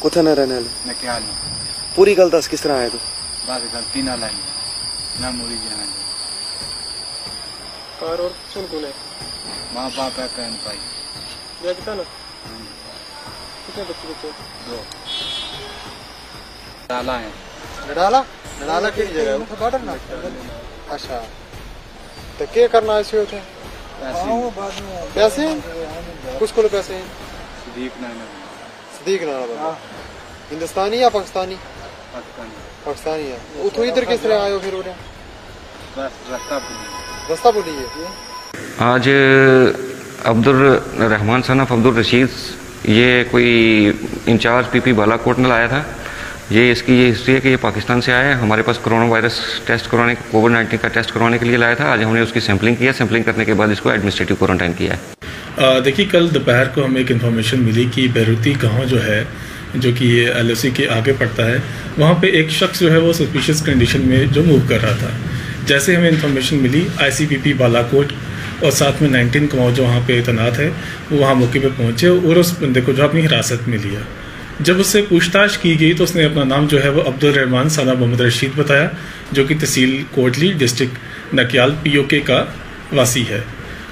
कुछ न रहने वाले नक्याल पूरी गल दस किस तरह आए तू बस गलती ना लाई ना मुड़ी जाना कार और सुन कौन है माँ बाप है कहन पाई क्या कितना ना कितने बच्चे 2 डाला है लड़ाला लड़ाला किस जगह है उठा बाटर ना अच्छा तो क्या करना ऐसे होते हैं पैसे कुछ को पैसे सदीक नाना हिंदुस्तानी या पाकिस्तानी पाकिस्तानी है उठो इधर किस तरह आयो फिर उन्हें रास्ता बोली है आज अब्दुल रहमान सन ऑफ अब्दुल रशीद ये कोई इंचार्ज पीपी बालाकोट में लाया था। ये इसकी ये हिस्ट्री है कि ये पाकिस्तान से आया है, हमारे पास कोरोना वायरस टेस्ट करवाने कोविड-19 का टेस्ट करवाने के लिए लाया था। आज हमने उसकी सैम्पलिंग किया, सैम्पलिंग करने के बाद इसको एडमिनिस्ट्रेटिव क्वारंटाइन किया है। देखिए कल दोपहर को हमें एक इन्फॉर्मेशन मिली कि बैरूती गांव जो है जो कि ये LOC के आगे पड़ता है, वहाँ पे एक शख्स जो है वो सस्पिशियस कंडीशन में जो मूव कर रहा था। जैसे हमें इन्फॉर्मेशन मिली ICPP बालाकोट और साथ में 19 कमाओ जो वहाँ पे तैनात है वो वहाँ मौके पे पहुँचे और उस बंदे को जो अपनी हिरासत में लिया। जब उससे पूछताछ की गई तो उसने अपना नाम जो है वो अब्दुल रहमान सन ऑफ मोहम्मद रशीद बताया, जो कि तहसील कोटली डिस्ट्रिक्ट नकियाल POK का वासी है।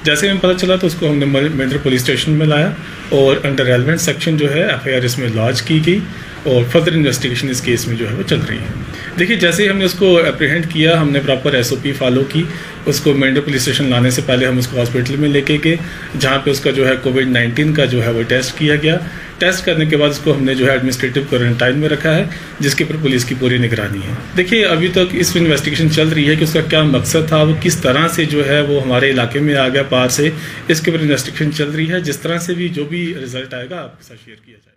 जैसे हमें पता चला तो उसको हमने मेंढर पुलिस स्टेशन में लाया और अंडर रेलेवेंट सेक्शन जो है FIR इसमें लॉन्च की गई और फर्दर इन्वेस्टिगेशन इस केस में जो है वो चल रही है। देखिए जैसे ही हमने उसको अप्रीहेंड किया, हमने प्रॉपर SOP फॉलो की। उसको मेंढर पुलिस स्टेशन लाने से पहले हम उसको हॉस्पिटल में लेके गए, जहाँ पे उसका जो है कोविड-19 का जो है वो टेस्ट किया गया। टेस्ट करने के बाद उसको हमने जो है एडमिनिस्ट्रेटिव क्वारंटाइन में रखा है, जिसके ऊपर पुलिस की पूरी निगरानी है। देखिए अभी तक इस इन्वेस्टिगेशन चल रही है कि उसका क्या मकसद था, वो किस तरह से जो है वो हमारे इलाके में आ गया पार से, इसके ऊपर इन्वेस्टिगेशन चल रही है। जिस तरह से भी जो भी रिजल्ट आएगा आपके साथ शेयर किया जाएगा।